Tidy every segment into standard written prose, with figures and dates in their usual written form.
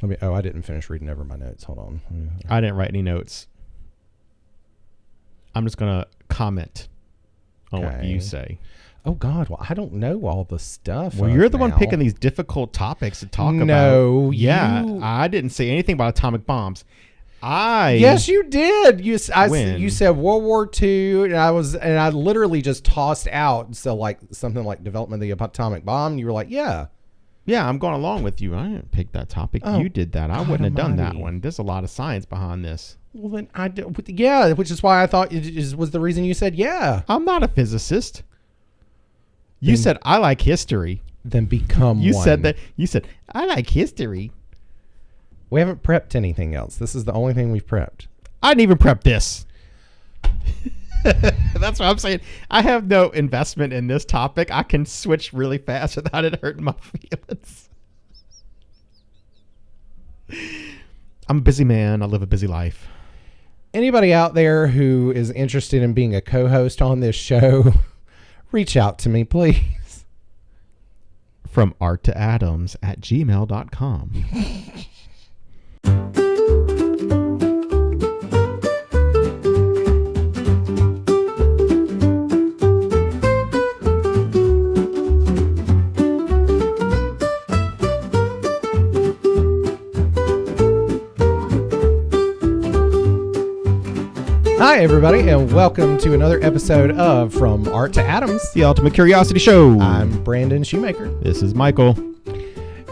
I didn't finish reading over my notes. Hold on. I didn't write any notes. I'm just going to comment on what you say. Oh, God. Well, I don't know all the stuff. Well, you're the one picking these difficult topics to talk about. No. Yeah. I didn't say anything about atomic bombs. Yes, you did. You said World War II, and I literally just tossed out something like development of the atomic bomb. And you were like, yeah. Yeah, I'm going along with you. I didn't pick that topic. You did that. I wouldn't have done that one. There's a lot of science behind this. Well, then yeah, which is why I thought it was the reason you said yeah. I'm not a physicist. You said I like history. Then become one. You said that. You said I like history. We haven't prepped anything else. This is the only thing we've prepped. I didn't even prep this. That's what I'm saying. I have no investment in this topic. I can switch really fast without it hurting my feelings. I'm a busy man. I live a busy life. Anybody out there who is interested in being a co-host on this show, reach out to me, please. From arttoadams@gmail.com. Hi, everybody, and welcome to another episode of From Art to Adams, the Ultimate Curiosity Show. I'm Brandon Shoemaker. This is Michael.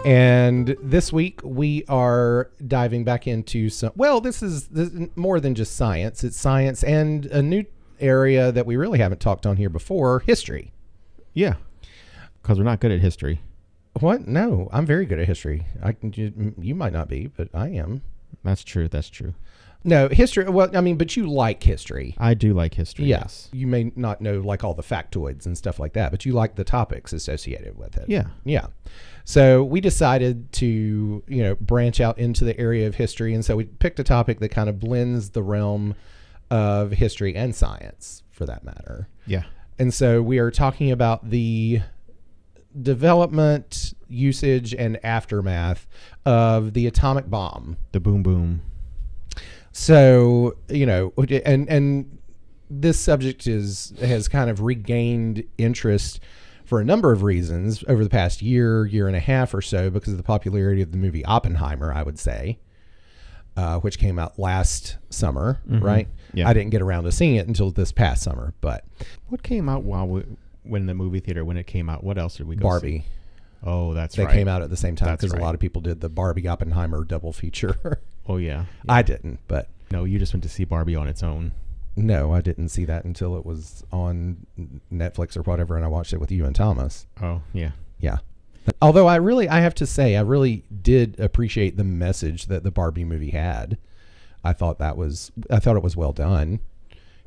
And this week we are diving back into this is more than just science. It's science and a new area that we really haven't talked on here before, history. Yeah, because we're not good at history. What? No, I'm very good at history. You might not be, but I am. That's true. No, history. Well, I mean, but you like history. I do like history. Yes. You may not know like all the factoids and stuff like that, but you like the topics associated with it. Yeah. Yeah. So we decided to, branch out into the area of history. And so we picked a topic that kind of blends the realm of history and science, for that matter. Yeah. And so we are talking about the development, usage, and aftermath of the atomic bomb. The boom boom. So, and this subject has kind of regained interest for a number of reasons over the past year and a half or so because of the popularity of the movie Oppenheimer, I would say, which came out last summer, right? Yeah. I didn't get around to seeing it until this past summer, but... What came out when the movie theater, when it came out? What else did we go Barbie. see? Oh, that's right. They came out at the same time because right. A lot of people did the Barbie Oppenheimer double feature. Oh, yeah. I didn't, but... No, you just went to see Barbie on its own. No, I didn't see that until it was on Netflix or whatever, and I watched it with you and Thomas. Oh, yeah. Yeah. Although I have to say, I really did appreciate the message that the Barbie movie had. I thought it was well done.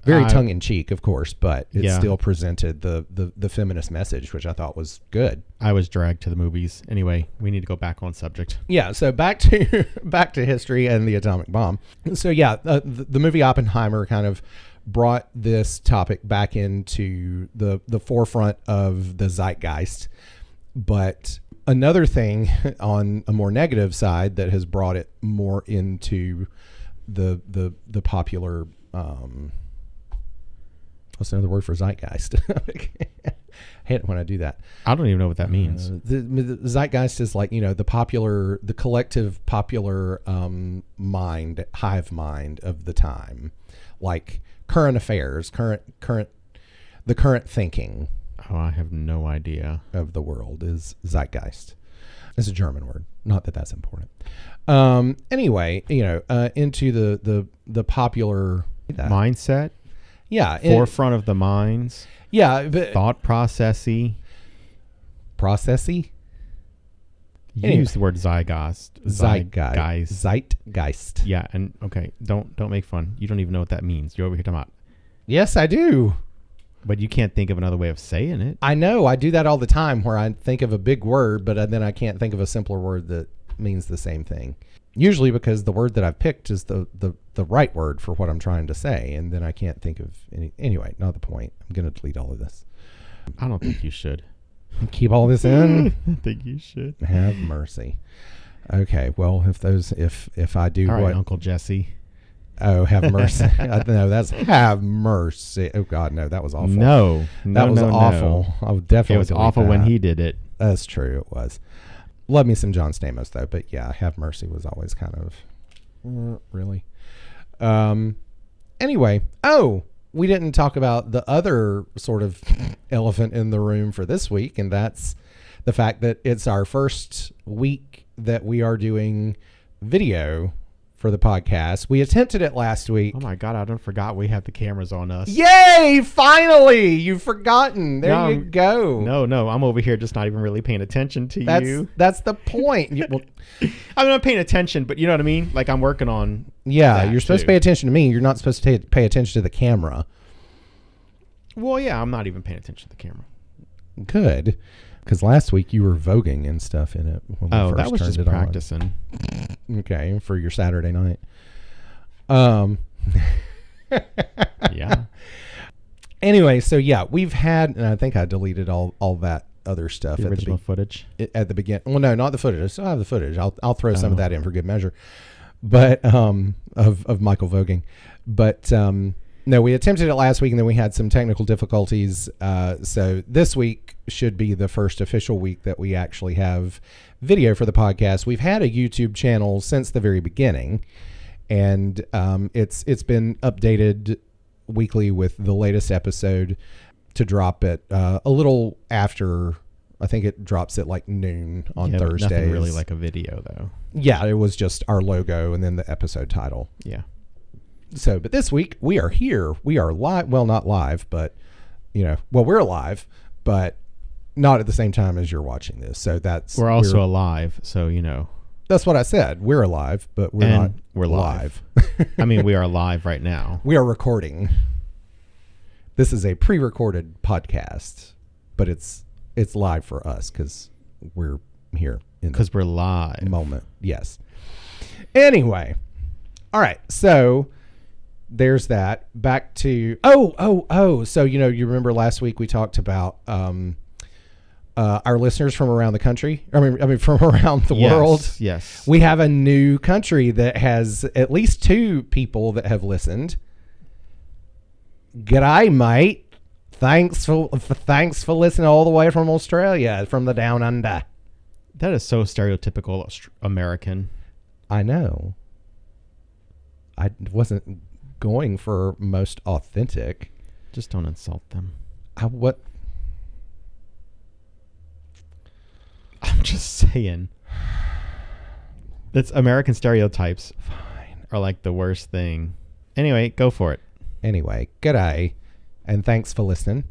Very tongue-in-cheek, of course, but it still presented the feminist message, which I thought was good. I was dragged to the movies. Anyway, we need to go back on subject. Yeah, so back to history and the atomic bomb. So the movie Oppenheimer kind of brought this topic back into the forefront of the zeitgeist. But another thing on a more negative side that has brought it more into the popular... what's another word for zeitgeist? I hate it when I do that. I don't even know what that means. The zeitgeist is like, the collective popular mind, hive mind of the time, like current affairs, the current thinking. Oh, I have no idea. Of the world is zeitgeist. It's a German word. Not that that's important. Anyway, into the popular mindset. Yeah. Forefront of the minds. Yeah. But thought processy. Processy? You use the word zeitgeist. Zeitgeist. Yeah. And okay, don't make fun. You don't even know what that means. You're over here talking about. Yes, I do. But you can't think of another way of saying it. I know. I do that all the time where I think of a big word, but then I can't think of a simpler word that means the same thing. Usually because the word that I've picked is the right word for what I'm trying to say, and then I can't think of any. Anyway, not the point. I'm going to delete all of this. I don't think you should. Keep all this in? I think you should. Have mercy. Okay, well, if I do All right, what? Uncle Jesse. Oh, have mercy. No, that's have mercy. Oh God, no, that was awful. No, that was awful. I would definitely. It was awful when he did it. That's true. It was. Love me some John Stamos though, but yeah, have mercy was always kind of really. Anyway, we didn't talk about the other sort of elephant in the room for this week, and that's the fact that it's our first week that we are doing video for the podcast. We attempted it last week. Oh my God, I forgot we have the cameras on us. Yay! Finally! You've forgotten. There you go. No, I'm over here just not even really paying attention to you. That's the point. I'm not paying attention, but you know what I mean? Like I'm working on you're supposed to pay attention to me. You're not supposed to pay attention to the camera. Well, yeah, I'm not even paying attention to the camera. Good. Because last week you were voguing and stuff in it. When we first that was turned just it practicing. On. Okay, for your Saturday night. Yeah. Anyway, so yeah, we've had, and I think I deleted all that other stuff. The original footage? At the beginning. Well, no, not the footage. I still have the footage. I'll throw some of that in for good measure. But, of Michael voguing. But, no, we attempted it last week and then we had some technical difficulties. So this week should be the first official week that we actually have video for the podcast. We've had a YouTube channel since the very beginning, and it's been updated weekly with the latest episode to drop at a little after. I think it drops at like noon on Thursdays. Nothing really like a video though. Yeah, it was just our logo and then the episode title. Yeah. So, but this week we are here. We are live. Well, not live, but we're live, but not at the same time as you're watching this. So we're also alive. So, that's what I said. We're alive, but we're live. I mean, we are live right now. We are recording. This is a pre-recorded podcast, but it's live for us because we're here because we're live moment. Yes. Anyway. All right. So there's that. Back to so you remember last week we talked about our listeners from around the country. I mean from around the world. Yes. We have a new country that has at least 2 people that have listened. G'day, mate. Thanks for listening all the way from Australia, from the down under. That is so stereotypical American. I know. I wasn't going for most authentic. Just don't insult them. What? I'm just saying. That's American stereotypes. Fine. Are like the worst thing. Anyway, go for it. Anyway, g'day, and thanks for listening.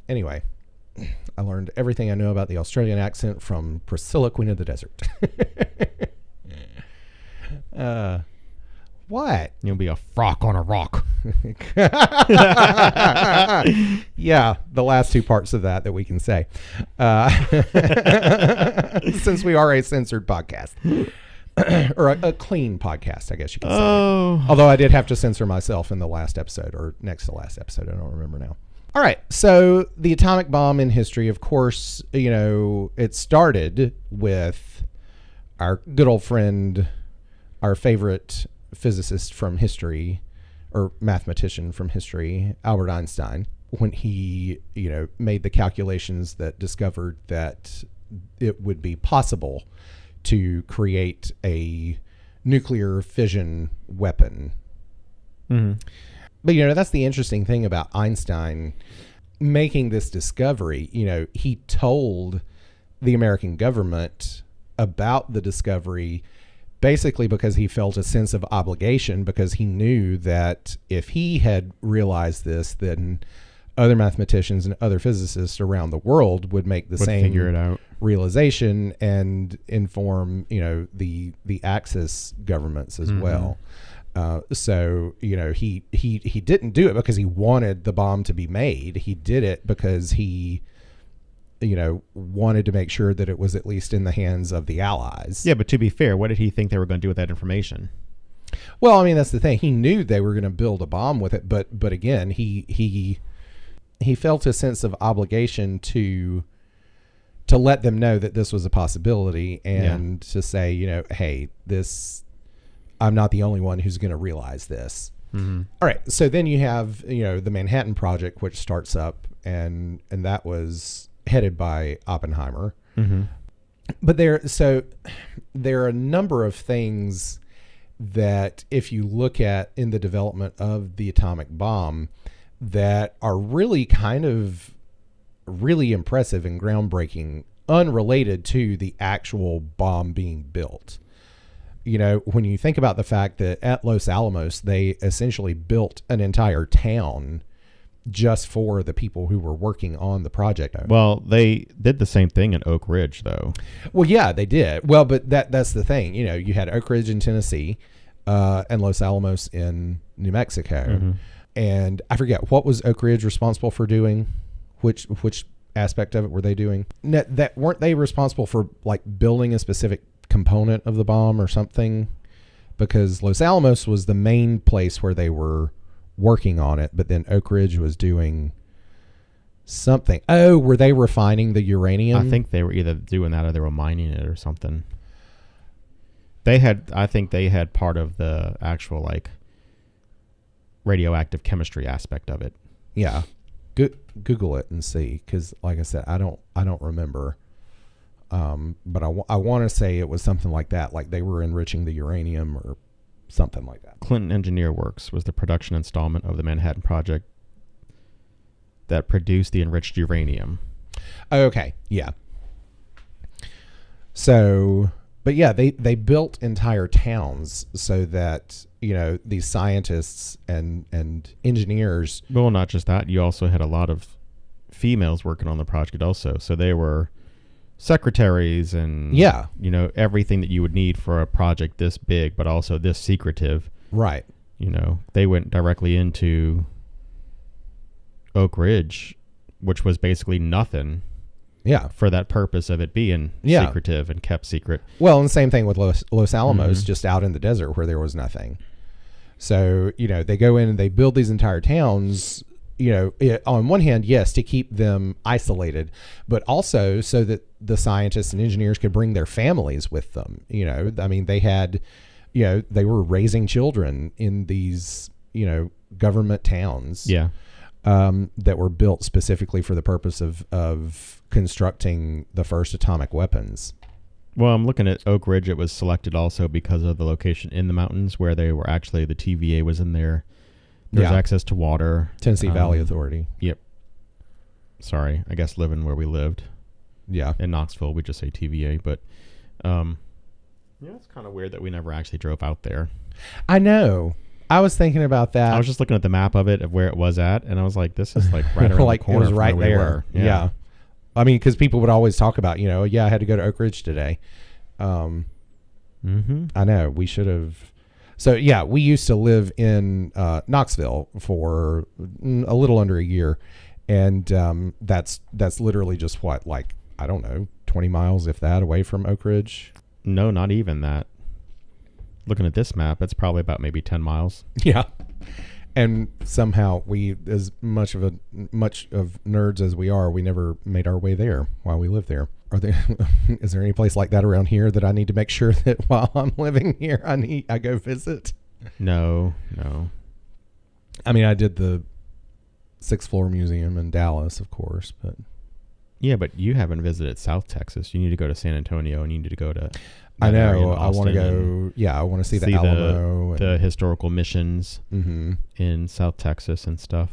Anyway, I learned everything I know about the Australian accent from Priscilla, Queen of the Desert. What? You'll be a frock on a rock. Yeah, the last 2 parts of that we can say. Since we are a censored podcast. Or a clean podcast, I guess you could say. Although I did have to censor myself in the last episode, or next to last episode. I don't remember now. All right. So the atomic bomb in history, of course, it started with our good old friend, our favorite physicist from history, or mathematician from history, Albert Einstein, when he, made the calculations that discovered that it would be possible to create a nuclear fission weapon. Mm-hmm. But, that's the interesting thing about Einstein making this discovery. He told the American government about the discovery basically because he felt a sense of obligation, because he knew that if he had realized this, then other mathematicians and other physicists around the world would make the same figure it out. Realization and inform, the Axis governments as well. So, he didn't do it because he wanted the bomb to be made. He did it because he, wanted to make sure that it was at least in the hands of the Allies. Yeah, but to be fair, what did he think they were going to do with that information? Well, I mean, that's the thing. He knew they were going to build a bomb with it, but again, he felt a sense of obligation to to let them know that this was a possibility and to say, you know, hey, I'm not the only one who's going to realize this. Mm-hmm. All right. So then you have, you know, the Manhattan Project, which starts up, and that was headed by Oppenheimer. Mm-hmm. But there are a number of things that if you look at in the development of the atomic bomb that are really kind of really impressive and groundbreaking, unrelated to the actual bomb being built. You know, when you think about the fact that at Los Alamos, they essentially built an entire town just for the people who were working on the project. Well, they did the same thing in Oak Ridge, though. Well, yeah, they did. Well, but that's the thing. You know, you had Oak Ridge in Tennessee and Los Alamos in New Mexico. Mm-hmm. And I forget, what was Oak Ridge responsible for doing? Which aspect of it were they doing? That weren't they responsible for like building a specific component of the bomb or something? Because Los Alamos was the main place where they were working on it, but then Oak Ridge was doing something. Oh, were they refining the uranium? I think they were either doing that or they were mining it or something. I think they had part of the actual like radioactive chemistry aspect of it. Yeah. Google it and see, because like I said, I don't remember. But I want to say it was something like that, like they were enriching the uranium or something like that. Clinton Engineer Works was the production installment of the Manhattan Project that produced the enriched uranium. Okay, yeah. So, but yeah, they built entire towns so that, you know, these scientists and engineers. Well, not just that. You also had a lot of females working on the project also. So they were secretaries and, yeah, you know, everything that you would need for a project this big, but also this secretive. Right. You know, they went directly into Oak Ridge, which was basically nothing. Yeah. For that purpose of it being secretive and kept secret. Well, and the same thing with Los Alamos, just out in the desert where there was nothing. So, you know, they go in and they build these entire towns, you know, on one hand, yes, to keep them isolated, but also so that the scientists and engineers could bring their families with them. You know, I mean, they had, you know, they were raising children in these, you know, government towns. Yeah. That were built specifically for the purpose of constructing the first atomic weapons. Well, I'm looking at Oak Ridge. It was selected also because of the location in the mountains where they were actually, the TVA was in there. There's access to water. Tennessee Valley Authority. Yep. Sorry, I guess living where we lived. Yeah. In Knoxville, we just say TVA, but yeah, it's kind of weird that we never actually drove out there. I know. I was thinking about that. I was just looking at the map of it, of where it was at, and I was like, this is like right around like the corner. It was right there. Yeah. I mean, because people would always talk about, you know, I had to go to Oak Ridge today. I know. We should have. So, yeah, we used to live in Knoxville for a little under a year. And that's literally just what, like, I don't know, 20 miles, if that, away from Oak Ridge? No, not even that. Looking at this map, it's probably about maybe 10 miles. Yeah. And somehow we, as much of nerds as we are, we never made our way there while we lived there. Is there any place like that around here that I need to make sure that while I'm living here, I go visit? No. I mean, I did the Sixth Floor Museum in Dallas, of course, but. Yeah, but you haven't visited South Texas. You need to go to San Antonio, and you need to go to. I know. I want to go. Yeah, I want to see the Alamo. The historical missions in South Texas and stuff.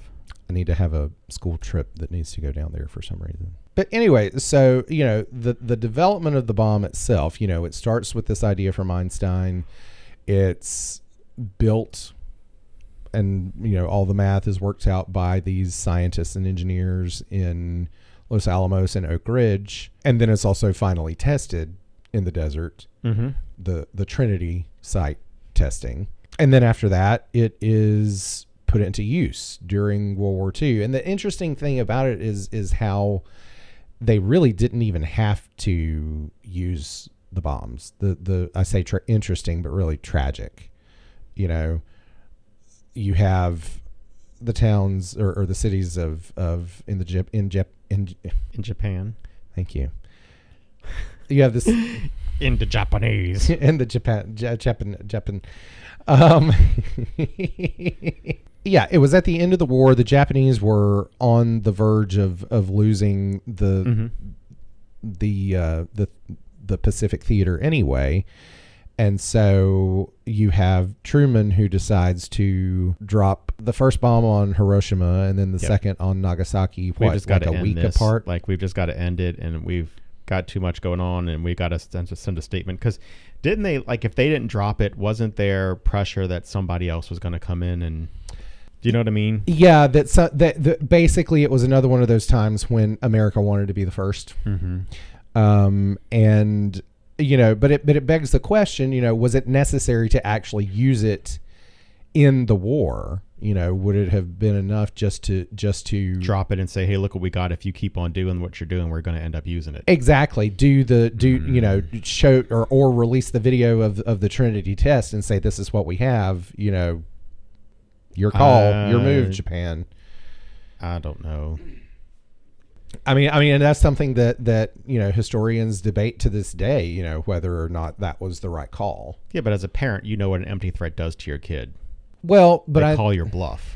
I need to have a school trip that needs to go down there for some reason. But anyway, so, you know, the development of the bomb itself, you know, it starts with this idea from Einstein. It's built and, you know, all the math is worked out by these scientists and engineers in Los Alamos and Oak Ridge. And then it's also finally tested in the desert, the Trinity site testing. And then after that, it is put into use during World War II. And the interesting thing about it is how they really didn't even have to use the bombs. I say interesting, but really tragic. You know, you have the towns or the cities of in Japan. Thank you. You have this into Japanese. in the Japan. Um, yeah, it was at the end of the war. The Japanese were on the verge of losing the Pacific Theater anyway. And so you have Truman, who decides to drop the first bomb on Hiroshima and then the second on Nagasaki. We've just got like to a week end this. apart. Like, we've just got to end it, and we've got too much going on, and we got to send a statement. Because didn't they, like, if they didn't drop it, wasn't there pressure that somebody else was going to come in and... Do you know what I mean? Yeah, that basically it was another one of those times when America wanted to be the first. And... You know, but it begs the question, you know, was it necessary to actually use it in the war? You know, would it have been enough just to drop it and say, hey, look what we got. If you keep on doing what you're doing, we're going to end up using it. Exactly. You know, show or release the video of the Trinity test and say, this is what we have, you know, your call, your move, Japan. I don't know. I mean, and that's something that you know, historians debate to this day, you know, whether or not that was the right call. Yeah, but as a parent, you know what an empty threat does to your kid. Well, but they call your bluff.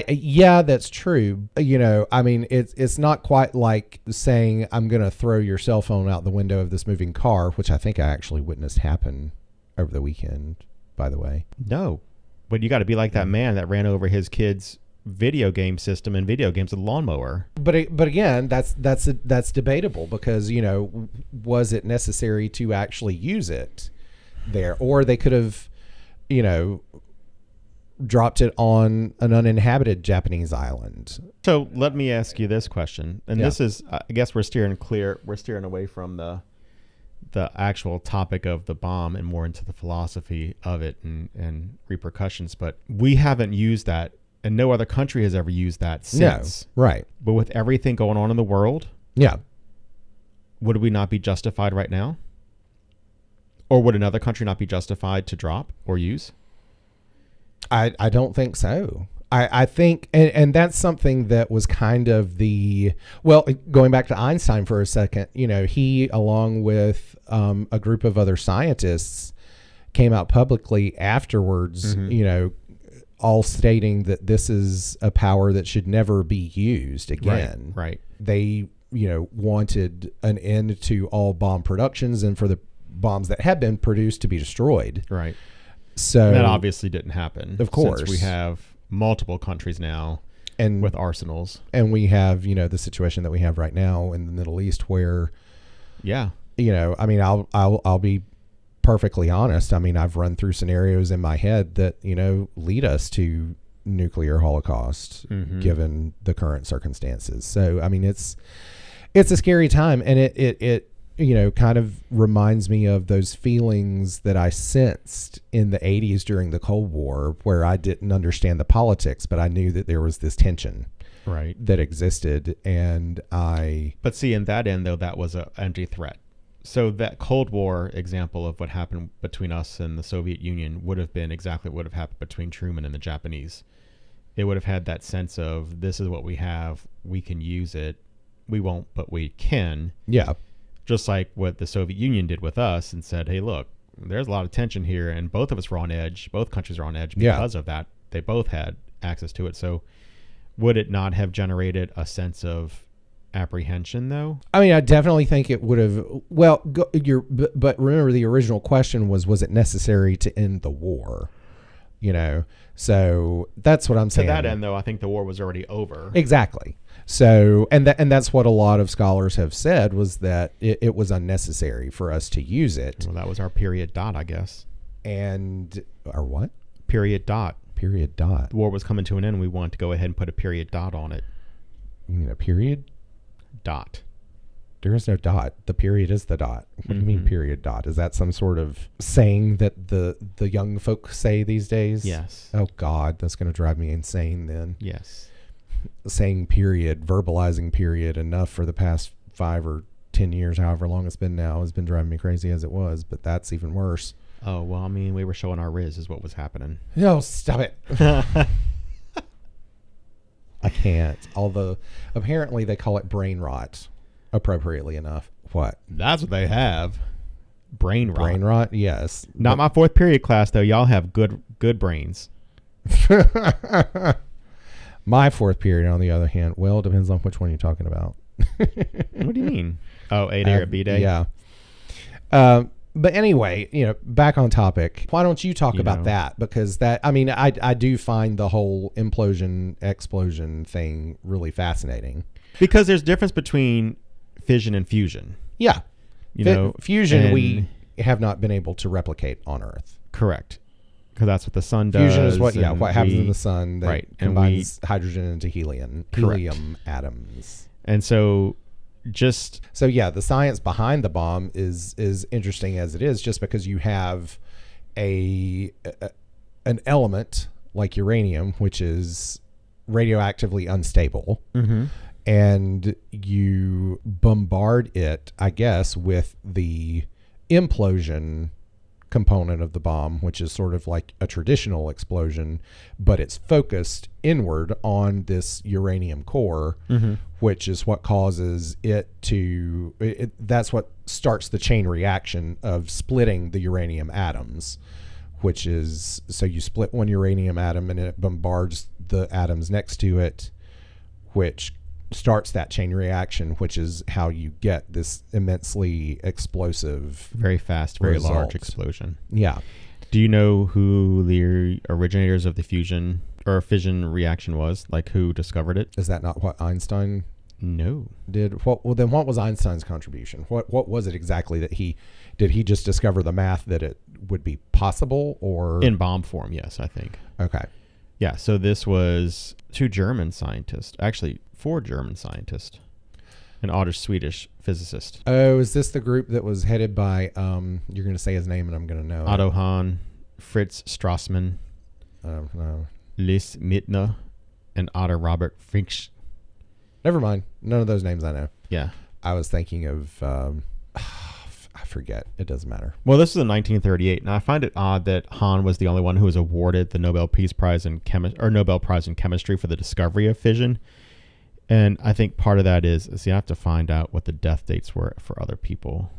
Yeah, that's true. You know, I mean, it's not quite like saying I'm going to throw your cell phone out the window of this moving car, which I think I actually witnessed happen over the weekend, by the way. No, but you got to be like that man that ran over his kid's video game system and video games with a lawnmower. But again, that's debatable, because, you know, was it necessary to actually use it there, or they could have, you know, dropped it on an uninhabited Japanese island. So let me ask you this question, and this is, I guess we're steering away from the actual topic of the bomb and more into the philosophy of it and repercussions. But we haven't used that. And no other country has ever used that since. No, right. But with everything going on in the world, would we not be justified right now? Or would another country not be justified to drop or use? I don't think so. I think, and that's something that was kind of going back to Einstein for a second, you know, he, along with a group of other scientists, came out publicly afterwards, you know, all stating that this is a power that should never be used again. Right. They, you know, wanted an end to all bomb productions and for the bombs that had been produced to be destroyed. Right. So and that obviously didn't happen. Of course. Since we have multiple countries now and with arsenals. And we have, you know, the situation that we have right now in the Middle East where, you know, I mean, I'll be perfectly honest. I mean, I've run through scenarios in my head that, you know, lead us to nuclear holocaust given the current circumstances. So, I mean, it's a scary time, and it you know, kind of reminds me of those feelings that I sensed in the 80s during the Cold War, where I didn't understand the politics, but I knew that there was this tension that existed. But see, in that end, though, that was an empty threat. So that Cold War example of what happened between us and the Soviet Union would have been exactly what would have happened between Truman and the Japanese. It would have had that sense of, this is what we have, we can use it. We won't, but we can. Yeah. Just like what the Soviet Union did with us and said, hey, look, there's a lot of tension here, and both of us are on edge. Both countries are on edge because of that. They both had access to it. So would it not have generated a sense of apprehension, though? I mean, I definitely think it would have. Well, but remember, the original question was it necessary to end the war? You know, so that's what I'm saying. To that end, though, I think the war was already over. Exactly. So, and that's what a lot of scholars have said, was that it was unnecessary for us to use it. Well, that was our period dot, I guess. And our what? Period dot. Period dot. The war was coming to an end. We wanted to go ahead and put a period dot on it. You mean a period? Dot. There is no dot. The period is the dot. What do you mean period dot? Is that some sort of saying that the young folk say these days? Yes. Oh God, that's going to drive me insane then. Yes. Saying period, verbalizing period enough for the past 5 or 10 years, however long it's been now, has been driving me crazy as it was, but that's even worse. Oh, well, I mean, we were showing our Riz is what was happening. No, stop it. I can't. Although apparently they call it brain rot, appropriately enough. What? That's what they have. Brain rot. Brain rot? Yes. Not my fourth period class though. Y'all have good brains. My fourth period, on the other hand, well, it depends on which one you're talking about. What do you mean? Oh, A day or B day? Yeah. But anyway, back on topic. Why don't you talk about that? Because I do find the whole implosion, explosion thing really fascinating. Because there's difference between fission and fusion. Yeah. Fusion we have not been able to replicate on Earth. Correct. Because that's what the sun does. Fusion is what happens in the sun that right, combines hydrogen into helium atoms. And so the science behind the bomb is interesting as it is, just because you have an element like uranium, which is radioactively unstable, and you bombard it, I guess, with the implosion component of the bomb, which is sort of like a traditional explosion, but it's focused inward on this uranium core, which is what causes that's what starts the chain reaction of splitting the uranium atoms, which is, so you split one uranium atom and it bombards the atoms next to it, which starts that chain reaction, which is how you get this immensely explosive, very fast, very result. large explosion. Yeah. Do you know who the originators of the fusion or fission reaction was? Like, who discovered it? Is that not what Einstein No. did? Then what was Einstein's contribution? What was it exactly that did he just discover the math that it would be possible, or In bomb form, yes, I think. Okay. Yeah, so this was 2 German scientists, actually 4 German scientists, an Otto Swedish physicist. Oh, is this the group that was headed by, you're going to say his name and I'm going to know. Otto Hahn, Fritz Strassmann, I don't know. Lis Mittner, and Otto Robert Finch. Never mind. None of those names I know. Yeah. I was thinking of, I forget. It doesn't matter. Well, this is in 1938. Now, I find it odd that Hahn was the only one who was awarded the Nobel Peace Prize in Nobel Prize in Chemistry for the discovery of fission. And I think part of that is you have to find out what the death dates were for other people.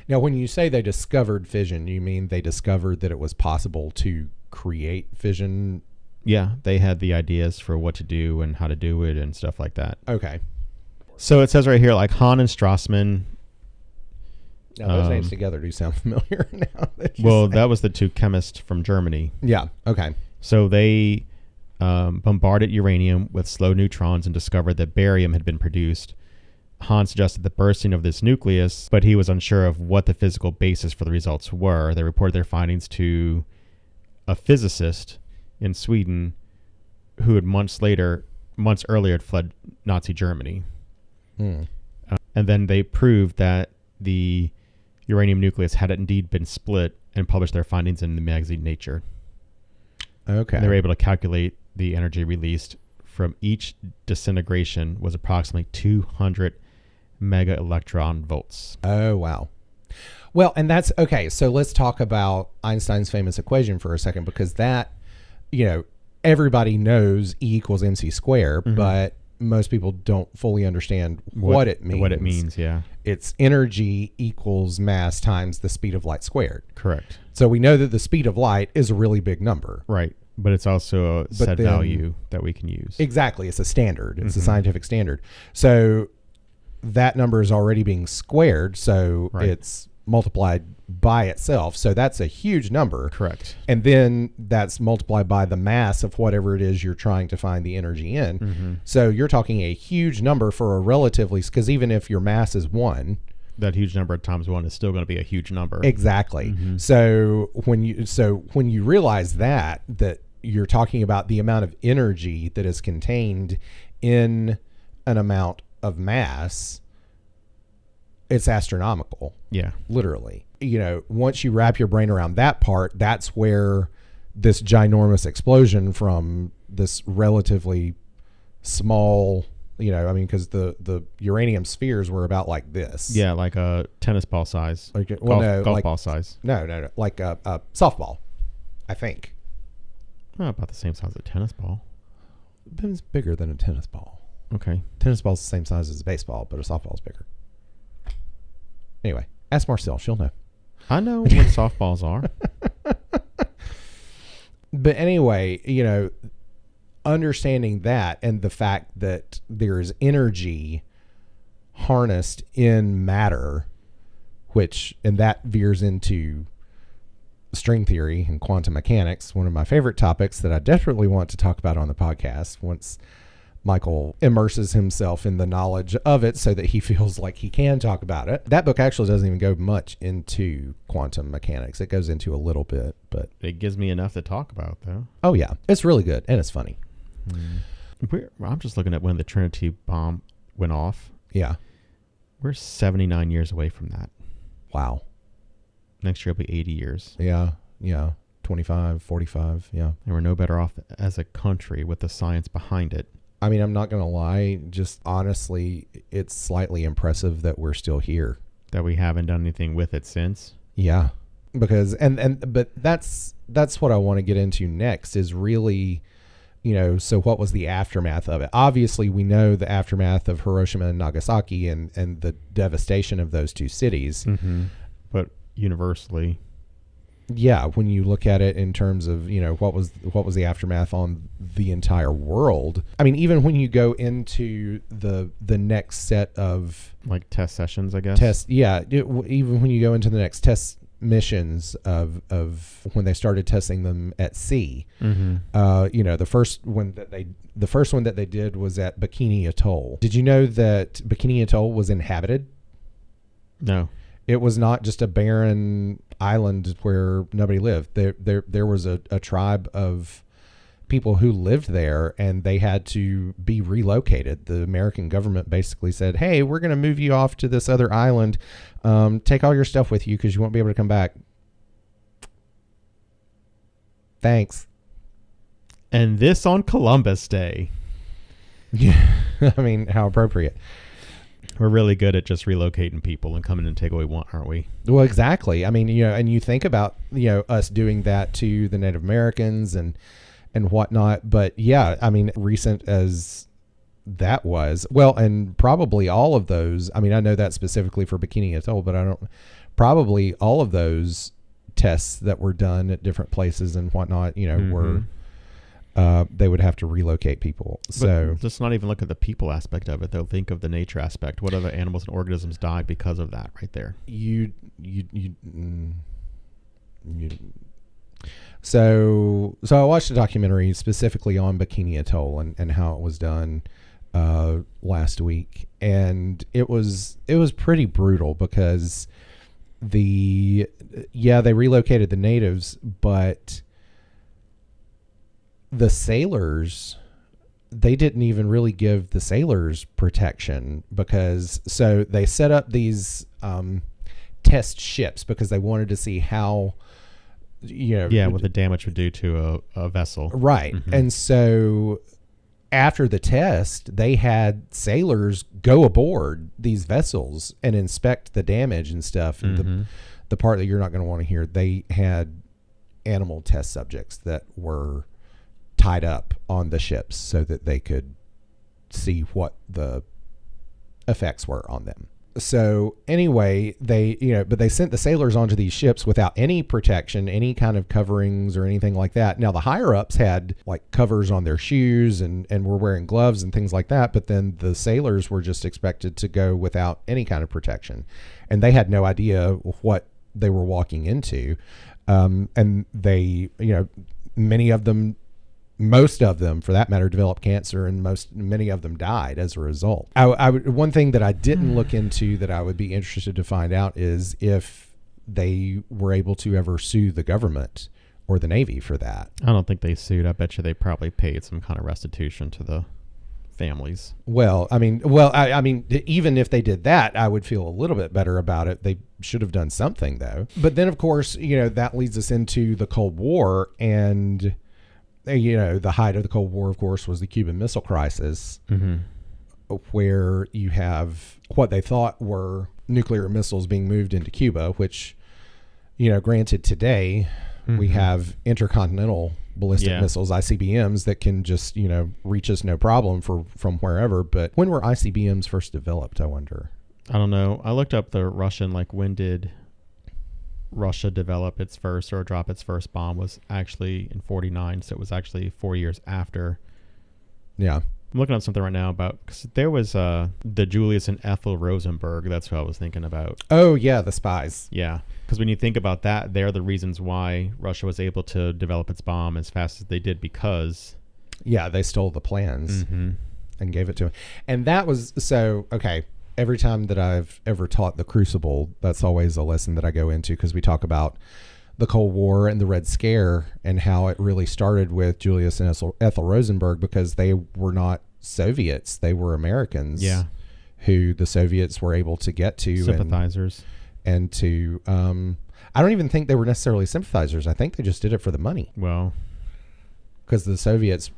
Now, when you say they discovered fission, you mean they discovered that it was possible to create fission? Yeah, they had the ideas for what to do and how to do it and stuff like that. Okay. So it says right here, like Hahn and Strassmann. Now, those names together do sound familiar now. Well, that was the 2 chemists from Germany. Yeah, okay. So they bombarded uranium with slow neutrons and discovered that barium had been produced. Hahn suggested the bursting of this nucleus, but he was unsure of what the physical basis for the results were. They reported their findings to a physicist in Sweden who had months earlier had fled Nazi Germany. And then they proved that the uranium nucleus had indeed been split and published their findings in the magazine Nature. Okay. And they were able to calculate the energy released from each disintegration was approximately 200 mega electron volts. Oh, wow. Well, and that's okay. So let's talk about Einstein's famous equation for a second, because that, everybody knows E equals mc squared, but most people don't fully understand what it means. What it means, yeah. It's energy equals mass times the speed of light squared. Correct. So we know that the speed of light is a really big number. Right. But it's also a set value that we can use. Exactly. It's a standard. It's a scientific standard. So that number is already being squared. So it's multiplied by itself. So that's a huge number. Correct. And then that's multiplied by the mass of whatever it is you're trying to find the energy in. So you're talking a huge number for a relatively, because even if your mass is 1, that huge number times 1 is still going to be a huge number. Exactly. So when you realize that you're talking about the amount of energy that is contained in an amount of mass, it's astronomical. Yeah. Literally. Once you wrap your brain around that part, that's where this ginormous explosion from this relatively small, because the uranium spheres were about like this. Yeah, like a tennis ball size. Golf ball size. No. Like a softball, I think. Oh, about the same size as a tennis ball. It's bigger than a tennis ball. Okay. Tennis ball's the same size as a baseball, but a softball's bigger. Anyway, ask Marcel. She'll know. I know what softballs are. But anyway, understanding that and the fact that there's energy harnessed in matter, and that veers into string theory and quantum mechanics, one of my favorite topics that I desperately want to talk about on the podcast once Michael immerses himself in the knowledge of it so that he feels like he can talk about it. That book actually doesn't even go much into quantum mechanics. It goes into a little bit, but it gives me enough to talk about, though. Oh yeah, it's really good and it's funny. I'm just looking at when the Trinity bomb went off. Yeah. We're 79 years away from that. Wow. Next year will be 80 years. Yeah. 25, 45. Yeah. And we're no better off as a country with the science behind it. I mean, I'm not going to lie. Just honestly, it's slightly impressive that we're still here. That we haven't done anything with it since. Yeah. Because, but that's what I want to get into next is really, so what was the aftermath of it? Obviously, we know the aftermath of Hiroshima and Nagasaki and the devastation of those two cities. Mm-hmm. But universally. Yeah, when you look at it in terms of, what was the aftermath on the entire world. I mean, even when you go into the next set of like test sessions, I guess. Even when you go into the next test missions of when they started testing them at sea. Mm-hmm. The first one that they did was at Bikini Atoll. Did you know that Bikini Atoll was inhabited? No. It was not just a barren island where nobody lived. There was a tribe of people who lived there, and they had to be relocated. The American government basically said, hey, we're going to move you off to this other island. Take all your stuff with you because you won't be able to come back. Thanks. And this on Columbus Day. Yeah, I mean, how appropriate. We're really good at just relocating people and coming and take what we want, aren't we? Well, exactly. I mean, and you think about, us doing that to the Native Americans and whatnot. But yeah, I mean, recent as that was, well, and probably all of those, I mean, I know that specifically for Bikini Atoll, but probably all of those tests that were done at different places and whatnot, mm-hmm. were, they would have to relocate people. So just not even look at the people aspect of it, though. Think of the nature aspect. What other animals and organisms died because of that right there? So I watched a documentary specifically on Bikini Atoll and how it was done last week, and it was pretty brutal because they relocated the natives, but the sailors, they didn't even really give the sailors protection because so they set up these test ships because they wanted to see how what the damage would do to a vessel, right? Mm-hmm. And so after the test, they had sailors go aboard these vessels and inspect the damage and stuff. And mm-hmm. the part that you're not going to want to hear, they had animal test subjects that were tied up on the ships so that they could see what the effects were on them. So anyway, but they sent the sailors onto these ships without any protection, any kind of coverings or anything like that. Now the higher ups had like covers on their shoes and were wearing gloves and things like that. But then the sailors were just expected to go without any kind of protection, and they had no idea what they were walking into. And they, most of them, for that matter, developed cancer, and many of them died as a result. One thing that I didn't look into that I would be interested to find out is if they were able to ever sue the government or the Navy for that. I don't think they sued. I bet you they probably paid some kind of restitution to the families. I mean, even if they did that, I would feel a little bit better about it. They should have done something, though. But then, of course, that leads us into the Cold War, and the height of the Cold War, of course, was the Cuban Missile Crisis, mm-hmm. where you have what they thought were nuclear missiles being moved into Cuba, which, granted today mm-hmm. we have intercontinental ballistic missiles, ICBMs, that can just, reach us no problem from wherever. But when were ICBMs first developed, I wonder? I don't know. I looked up the Russian, like when did Russia develop its first or drop its first bomb was actually in 49. So it was actually 4 years after. Yeah. I'm looking up something right now about, because there was the Julius and Ethel Rosenberg. That's what I was thinking about. Oh, yeah, the spies. Yeah. Because when you think about that, they're the reasons why Russia was able to develop its bomb as fast as they did, because... Yeah, they stole the plans Mm-hmm. and gave it to him. And that was, so, okay, every time that I've ever taught the Crucible, that's always a lesson that I go into, because we talk about the Cold War and the Red Scare and how it really started with Julius and Ethel Rosenberg, because they were not Soviets. They were Americans. Yeah. Who the Soviets were able to get to. Sympathizers. And to, I don't even think they were necessarily sympathizers. I think they just did it for the money. Well, because the Soviets,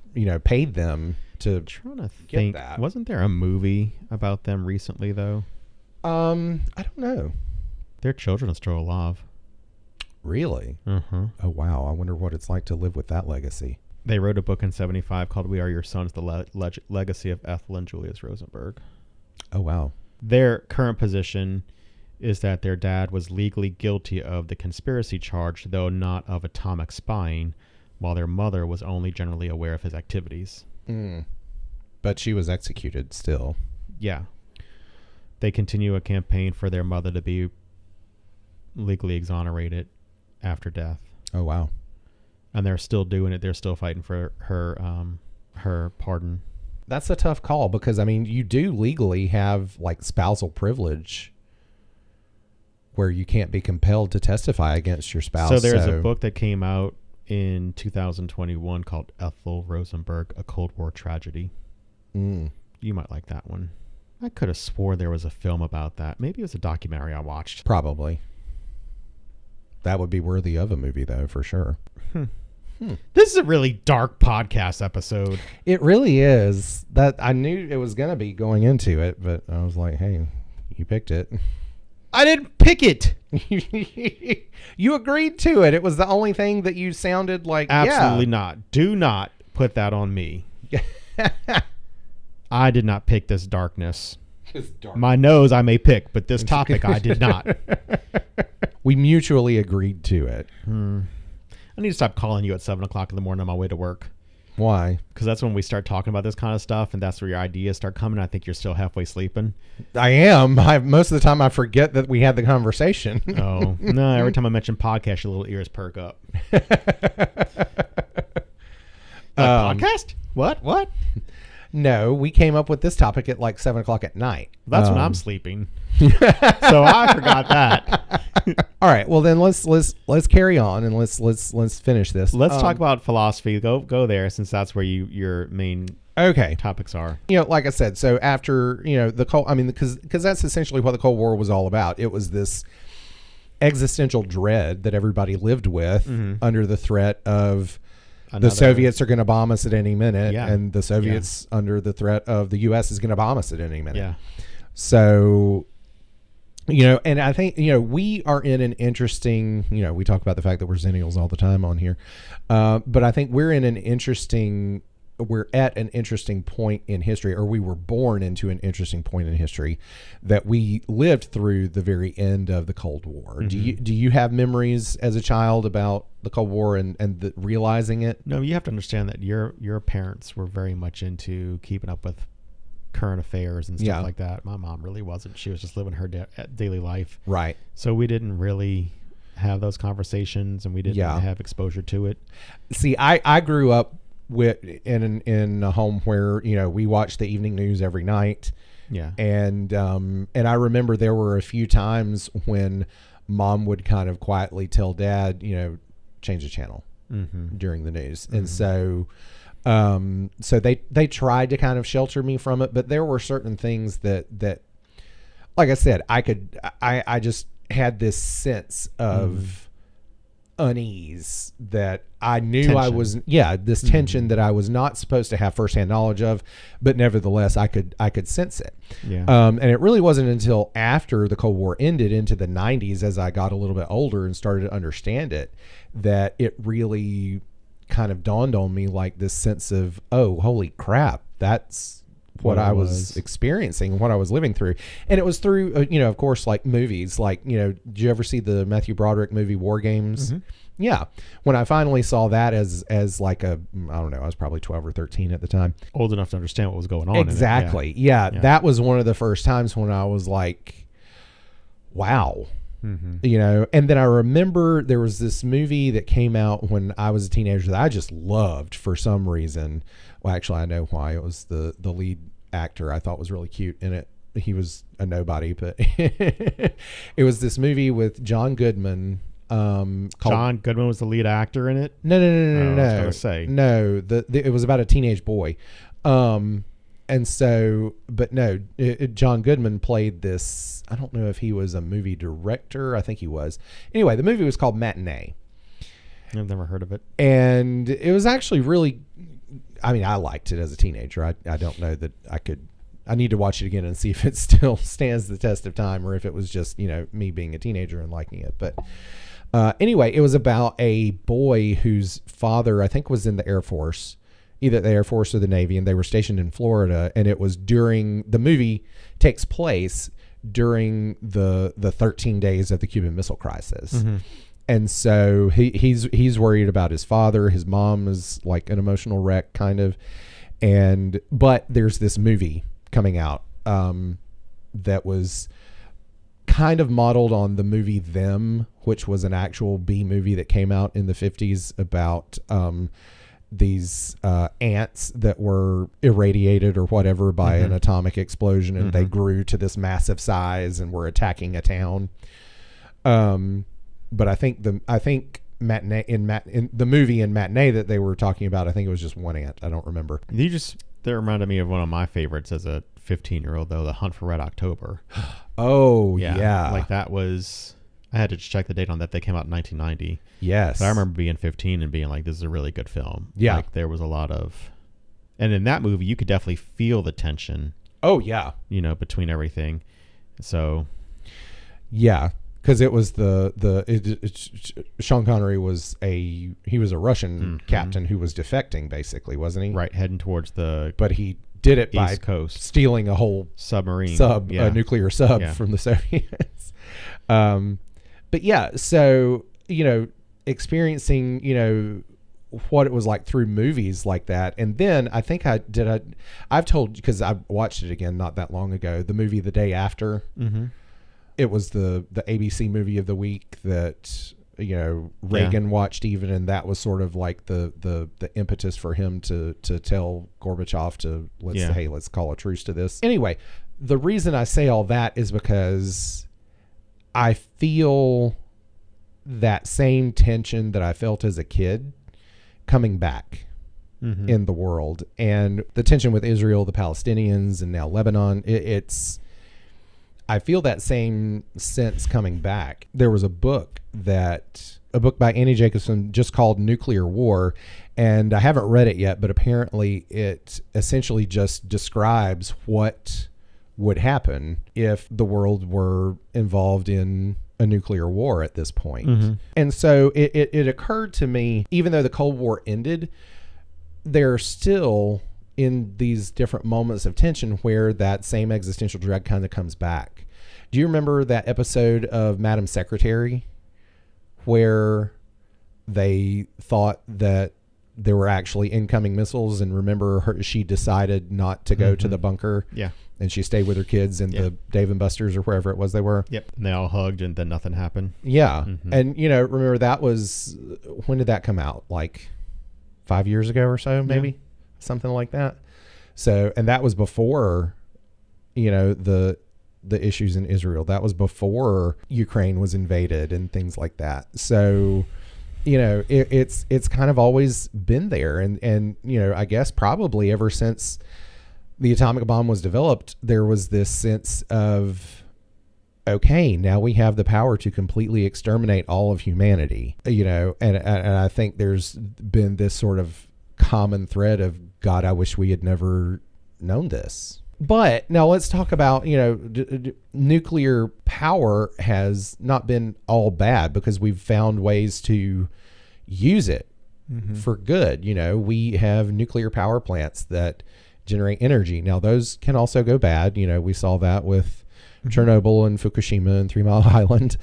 paid them to I'm trying to get think. that. Wasn't there a movie about them recently, though? I don't know. Their children are still alive. Really? Uh-huh. Oh, wow. I wonder what it's like to live with that legacy. They wrote a book in 75 called We Are Your Sons, the Legacy of Ethel and Julius Rosenberg. Oh, wow. Their current position is that their dad was legally guilty of the conspiracy charge, though not of atomic spying, while their mother was only generally aware of his activities. But she was executed still. Yeah. They continue a campaign for their mother to be legally exonerated after death. Oh, wow. And they're still doing it. They're still fighting for her pardon. That's a tough call, because, you do legally have, like, spousal privilege where you can't be compelled to testify against your spouse. So there's a book that came out in 2021 called Ethel Rosenberg, A Cold War Tragedy. You might like that one. I could have swore there was a film about that. Maybe it was a documentary I watched. Probably. That would be worthy of a movie, though, for sure. This is a really dark podcast episode. It really is. That I knew it was going to be going into it, but I was like, hey, you picked it. I didn't pick it. You agreed to it. It was the only thing that you sounded like. Absolutely not. Do not put that on me. I did not pick this darkness. My nose I may pick, but this topic I did not. We mutually agreed to it. I need to stop calling you at 7 o'clock in the morning on my way to work. Why? Because that's when we start talking about this kind of stuff, and that's where your ideas start coming. I think you're still halfway sleeping. I am. Most of the time I forget that we had the conversation. Oh, no. Every time I mention podcast, your little ears perk up. Podcast? What? No, we came up with this topic at like 7 o'clock at night. That's when I'm sleeping. So I forgot that. All right. Well, then let's carry on and let's finish this. Let's talk about philosophy. Go there, since that's where your main topics are. Like I said, so after the Cold, because that's essentially what the Cold War was all about. It was this existential dread that everybody lived with under the threat of the Soviets are going to bomb us at any minute, and the Soviets under the threat of the U.S. is going to bomb us at any minute. Yeah. So, and I think, we are in an interesting, we talk about the fact that we're Zennials all the time on here. But I think we're at an interesting point in history, or we were born into an interesting point in history that we lived through the very end of the Cold War. Do you have memories as a child about the Cold War and realizing it? No, you have to understand that your parents were very much into keeping up with current affairs and stuff like that. My mom really wasn't. She was just living her daily life. Right. So we didn't really have those conversations, and we didn't have exposure to it. See, I grew up in a home where we watched the evening news every night. Yeah. And I remember there were a few times when mom would kind of quietly tell dad, change the channel during the news. And so they tried to kind of shelter me from it, but there were certain things that like I said, I just had this sense of unease that I knew tension. I was this tension that I was not supposed to have firsthand knowledge of, but nevertheless I could sense it. And it really wasn't until after the Cold War ended into the 90s, as I got a little bit older and started to understand it, that it really kind of dawned on me, like this sense of, oh, holy crap, that's what I was experiencing, what I was living through. And it was through, of course, like movies, like, did you ever see the Matthew Broderick movie War Games? Mm-hmm. Yeah. When I finally saw that as like I don't know, I was probably 12 or 13 at the time. Old enough to understand what was going on. Exactly. Yeah. That was one of the first times when I was like, wow. Mm-hmm. And then I remember there was this movie that came out when I was a teenager that I just loved for some reason. Well, actually, I know why. It was the lead actor I thought was really cute in it. He was a nobody, but it was this movie with John Goodman. Called, John Goodman was the lead actor in it? No. I was gonna say. No, it was about a teenage boy. And so, but no, John Goodman played this. I don't know if he was a movie director. I think he was. Anyway, the movie was called Matinee. I've never heard of it. And it was actually really, I mean, I liked it as a teenager. I don't know that I need to watch it again and see if it still stands the test of time or if it was just, me being a teenager and liking it. But anyway, it was about a boy whose father, I think, was in the Air Force. Either the Air Force or the Navy, and they were stationed in Florida. And it was the movie takes place during the 13 days of the Cuban Missile Crisis. Mm-hmm. And so he's worried about his father. His mom is like an emotional wreck, kind of. But there's this movie coming out that was kind of modeled on the movie Them, which was an actual B movie that came out in the 50s about these ants that were irradiated or whatever by an atomic explosion, and they grew to this massive size and were attacking a town. But I think Matinee in the movie in Matinee that they were talking about, I think it was just one ant. I don't remember. That reminded me of one of my favorites as a 15-year-old, though, The Hunt for Red October. Oh, yeah. Like that was, I had to check the date on that. They came out in 1990. Yes. But I remember being 15 and being like, this is a really good film. Yeah. Like there was a lot of, and in that movie, you could definitely feel the tension. Oh, yeah. Between everything. So. Yeah. Because it was Sean Connery was he was a Russian captain who was defecting, basically, wasn't he? Right, heading towards but he did it by East Coast, stealing a whole submarine a nuclear sub from the Soviets. But yeah, so experiencing what it was like through movies like that, and then I think I've told, because I watched it again not that long ago, the movie The Day After. Mm-hmm. It was the ABC movie of the week that Reagan watched even, and that was sort of like the impetus for him to tell Gorbachev to let's call a truce to this. Anyway, the reason I say all that is because I feel that same tension that I felt as a kid coming back in the world, and the tension with Israel, the Palestinians, and now Lebanon. I feel that same sense coming back. There was a book by Annie Jacobson just called Nuclear War, and I haven't read it yet, but apparently it essentially just describes what would happen if the world were involved in a nuclear war at this point. Mm-hmm. And so it occurred to me, even though the Cold War ended, there are still in these different moments of tension where that same existential dread kind of comes back. Do you remember that episode of Madam Secretary where they thought that there were actually incoming missiles, and remember she decided not to go to the bunker? Yeah. And she stayed with her kids in the Dave & Buster's or wherever it was they were. Yep. And they all hugged, and then nothing happened. Yeah. Mm-hmm. And, remember that was, when did that come out? Like 5 years ago or so, maybe? Yeah. Something like that. So, and that was before, the issues in Israel. That was before Ukraine was invaded and things like that. So, it's kind of always been there. And I guess probably ever since the atomic bomb was developed, there was this sense of, okay, now we have the power to completely exterminate all of humanity, and I think there's been this sort of common thread of, God, I wish we had never known this. But now let's talk about, nuclear power has not been all bad, because we've found ways to use it for good. We have nuclear power plants that generate energy. Now, those can also go bad. You know, we saw that with Chernobyl and Fukushima and 3 Mile Island.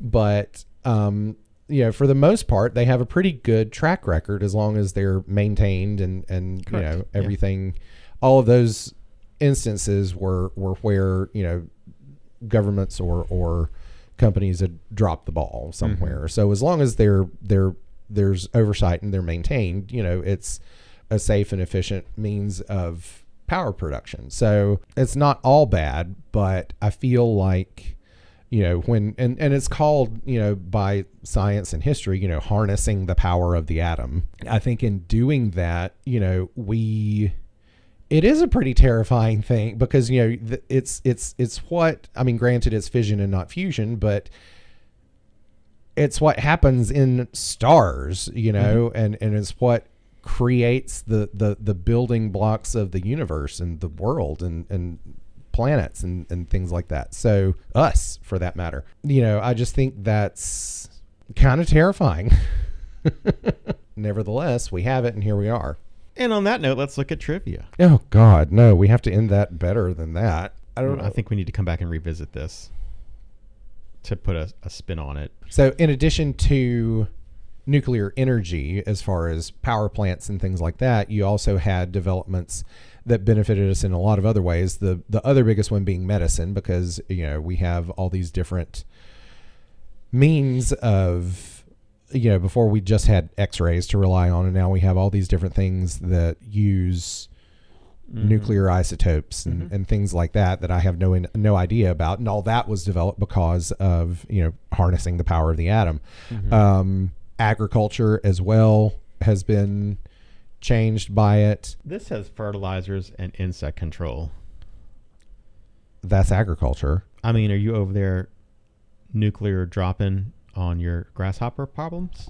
But, you know, for the most part, they have a pretty good track record as long as they're maintained and you know, everything. All of those instances were where, you know, governments or companies had dropped the ball somewhere. So as long as there's oversight and they're maintained, you know, it's a safe and efficient means of power production. So it's not all bad, but I feel like, you know, when, and it's called, you know, by science and history, you know, harnessing the power of the atom. I think in doing that, you know, it is a pretty terrifying thing because, you know, it's what, I mean, granted it's fission and not fusion, but it's what happens in stars, you know, and it's what creates the building blocks of the universe and the world and planets and things like that. So us, for that matter, you know, I just think that's kind of terrifying. Nevertheless, we have it and here we are. And on that note, let's look at trivia. Oh God, no, we have to end that better than that. I don't know. I think we need to come back and revisit this to put a spin on it. So in addition to nuclear energy, as far as power plants and things like that, you also had developments that benefited us in a lot of other ways. The other biggest one being medicine, because, you know, we have all these different means of, you know, before we just had x-rays to rely on, and now we have all these different things that use nuclear isotopes and things like that I have no idea about. And all that was developed because of, you know, harnessing the power of the atom. Agriculture as well has been changed by it. This has fertilizers and insect control. That's agriculture. I mean, are you over there nuclear dropping on your grasshopper problems?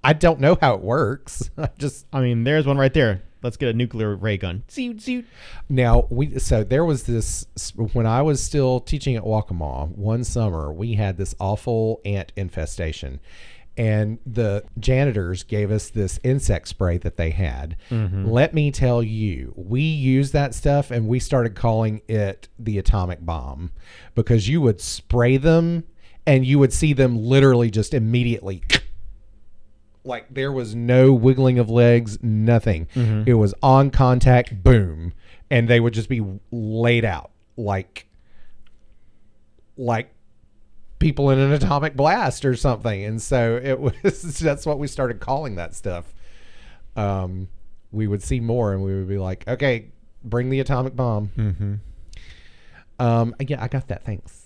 I don't know how it works. I mean, there's one right there. Let's get a nuclear ray gun. Now, so there was this, when I was still teaching at Waccamaw, one summer, we had this awful ant infestation. And the janitors gave us this insect spray that they had. Let me tell you, we used that stuff and we started calling it the atomic bomb, because you would spray them and you would see them literally just immediately, like there was no wiggling of legs, nothing. It was on contact, boom. And they would just be laid out like people in an atomic blast or something. And so it was, that's what we started calling that stuff. We would see more and we would be like, okay, bring the atomic bomb. Yeah, I got that. Thanks.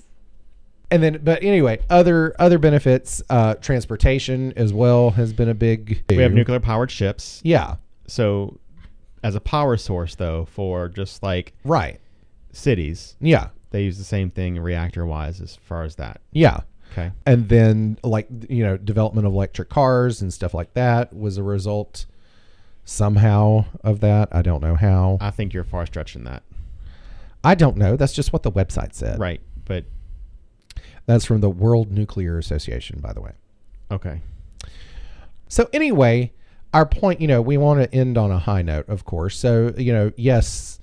And then, but anyway, other benefits, transportation as well has been a big. We have nuclear powered ships. Yeah. So as a power source though, for just like cities. Yeah. They use the same thing reactor wise as far as that. Yeah. Okay. And then, like, you know, development of electric cars and stuff like that was a result somehow of that. I don't know how. I think you're far stretching that. I don't know. That's just what the website said. Right. But that's from the World Nuclear Association, by the way. Okay. So anyway, our point, you know, we want to end on a high note, of course. So, you know, yes,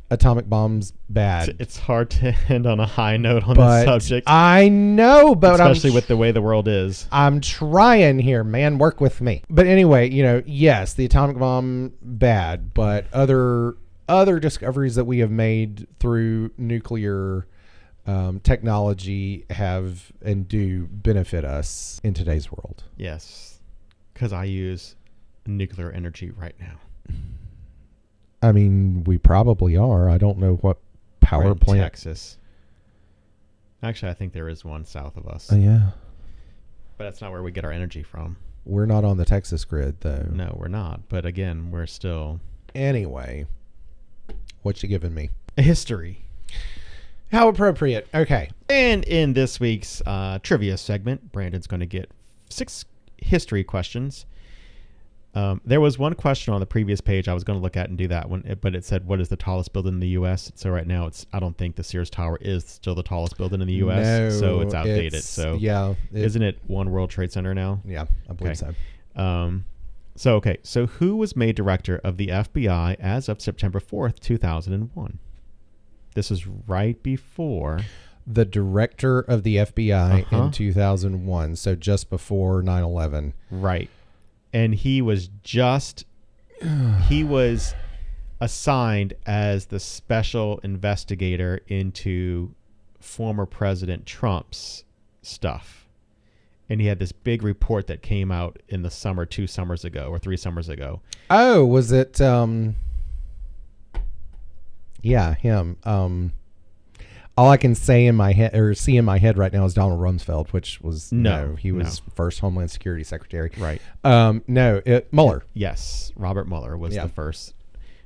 atomic bombs bad. It's hard to end on a high note on this subject. I know, but especially with the way the world is. I'm trying here, man. Work with me. But anyway, you know, yes, the atomic bomb bad, but other discoveries that we have made through nuclear technology have and do benefit us in today's world. Yes, because I use nuclear energy right now. I mean, we probably are. I don't know what power plant. Texas. Actually, I think there is one south of us. Yeah. But that's not where we get our energy from. We're not on the Texas grid, though. No, we're not. But again, we're still... Anyway, what you giving me? A history. How appropriate. Okay. And in this week's trivia segment, Brandon's going to get 6 history questions. There was one question on the previous page I was going to look at and do that one, but it said, what is the tallest building in the U.S.? So right now, I don't think the Sears Tower is still the tallest building in the U.S., no, so it's outdated. So yeah. isn't it One World Trade Center now? Yeah, I believe so. So, okay. So who was made director of the FBI as of September 4th, 2001? This is right before. The director of the FBI Uh-huh. in 2001, so just before 9/11. Right. And he was assigned as the special investigator into former President Trump's stuff. And he had this big report that came out in the summer 2 summers ago or 3 summers ago. Oh, was it yeah, him. All I can say in my head or see in my head right now is Donald Rumsfeld, which was he was first Homeland Security Secretary. Right. Mueller. Yes, Robert Mueller was the first.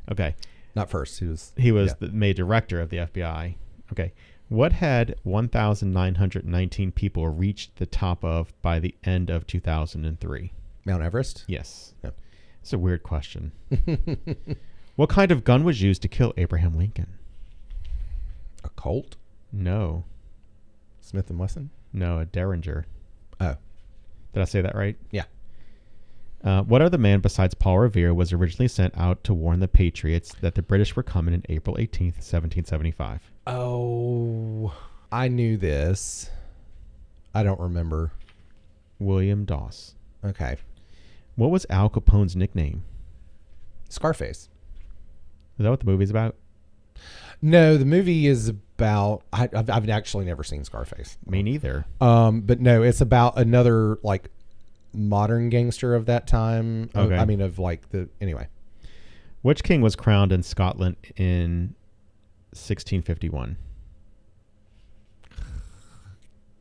Okay. Not first. He was made director of the FBI. Okay. What had 1,919 people reached the top of by the end of 2003? Mount Everest? Yes. Yeah. It's a weird question. What kind of gun was used to kill Abraham Lincoln? A Colt? No. Smith & Wesson? No, a Derringer. Oh. Did I say that right? Yeah. What other man besides Paul Revere was originally sent out to warn the Patriots that the British were coming in April 18th, 1775? Oh, I knew this. I don't remember. William Doss. Okay. What was Al Capone's nickname? Scarface. Is that what the movie's about? No, the movie is about. I've actually never seen Scarface. Me neither. But no, it's about another like modern gangster of that time. Okay. Anyway. Which king was crowned in Scotland in 1651?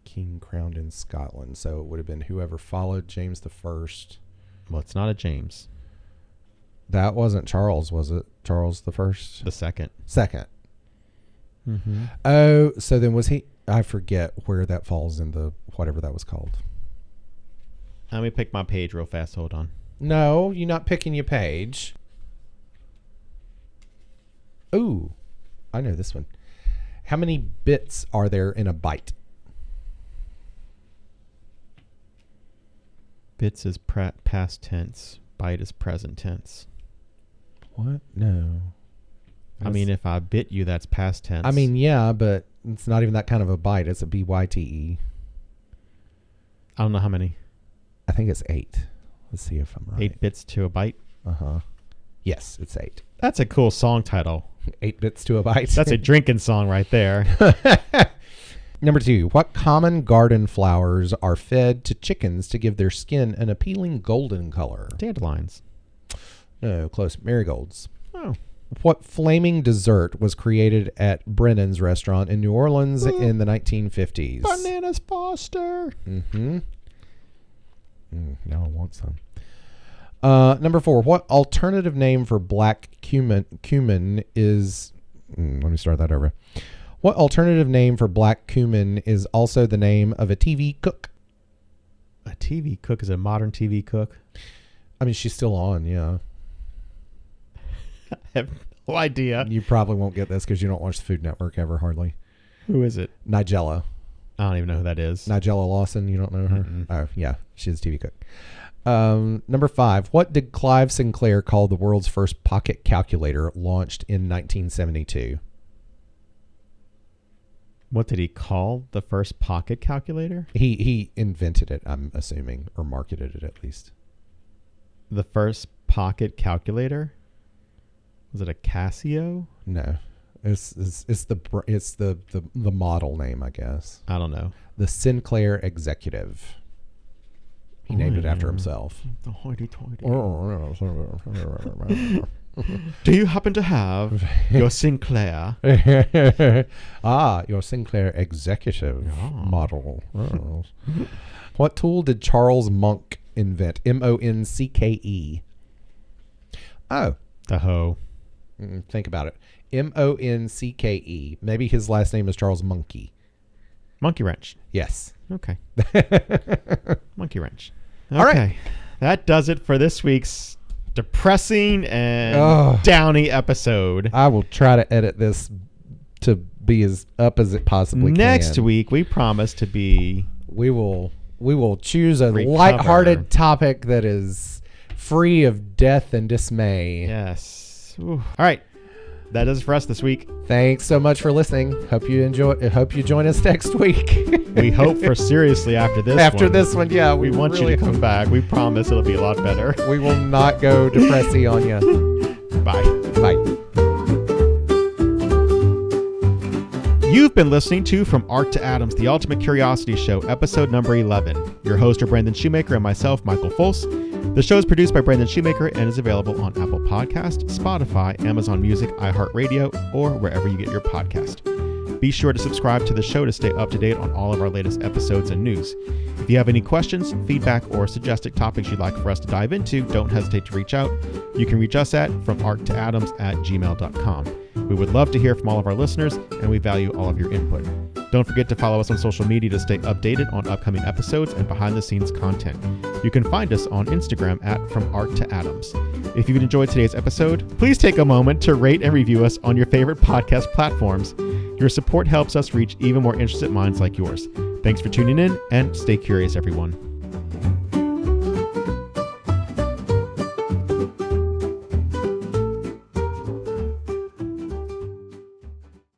King crowned in Scotland, so it would have been whoever followed James the First. Well, it's not a James. That wasn't Charles, was it? Charles the First? The second. Second. Mm-hmm. Oh, so then was he? I forget where that falls in the whatever that was called. Let me pick my page real fast. Hold on. No, you're not picking your page. Ooh, I know this one. How many bits are there in a byte? Bits is past tense. Byte is present tense. What? No. I mean, if I bit you, that's past tense. I mean, yeah, but it's not even that kind of a byte. It's a BYTE. I don't know how many. I think it's 8. Let's see if I'm right. 8 bits to a byte. Uh-huh. Yes, it's 8. That's a cool song title. 8 bits to a byte. That's a drinking song right there. Number 2. What common garden flowers are fed to chickens to give their skin an appealing golden color? Dandelions. No, close. Marigolds. Oh. What flaming dessert was created at Brennan's restaurant in New Orleans in the 1950s? Bananas Foster. Mm-hmm. Now I want some. Number 4. What alternative name for black cumin is... let me start that over. What alternative name for black cumin is also the name of a TV cook? A TV cook is a modern TV cook? I mean, she's still on, yeah. I have no idea. You probably won't get this because you don't watch the Food Network ever, hardly. Who is it? Nigella. I don't even know who that is. Nigella Lawson, you don't know her? Mm-mm. Oh, yeah, she's a TV cook. Number 5. What did Clive Sinclair call the world's first pocket calculator launched in 1972? What did he call the first pocket calculator? He invented it, I'm assuming, or marketed it at least. The first pocket calculator? Was it a Casio? No, it's the model name, I guess. I don't know. The Sinclair Executive. He named it after himself. The hoity-toity. Do you happen to have your Sinclair? Your Sinclair Executive model. Oh. What tool did Charles Monk invent? Moncke. Oh. The hoe. Think about it. Moncke. Maybe his last name is Charles Monkey. Monkey wrench. Yes. Okay. Monkey wrench. All right. Okay. That does it for this week's depressing and downy episode. I will try to edit this to be as up as it possibly can. Next week, we promise to be... We will choose a lighthearted topic that is free of death and dismay. Yes. Ooh. All right. That does it for us this week. Thanks so much for listening. Hope you join us next week. We hope for seriously after this one, yeah. We want really you to come back. We promise it'll be a lot better. We will not go depressy on you. Bye. Bye. You've been listening to From Art to Atoms, the Ultimate Curiosity Show, episode number 11. Your hosts are Brandon Shoemaker and myself, Michael Folse. The show is produced by Brandon Shoemaker and is available on Apple Podcast, Spotify, Amazon Music, iHeartRadio, or wherever you get your podcast. Be sure to subscribe to the show to stay up to date on all of our latest episodes and news. If you have any questions, feedback, or suggested topics you'd like for us to dive into, don't hesitate to reach out. You can reach us at FromArtToAtoms@gmail.com. We would love to hear from all of our listeners, and we value all of your input. Don't forget to follow us on social media to stay updated on upcoming episodes and behind-the-scenes content. You can find us on Instagram at FromArtToAtoms. If you've enjoyed today's episode, please take a moment to rate and review us on your favorite podcast platforms. Your support helps us reach even more interested minds like yours. Thanks for tuning in, and stay curious, everyone.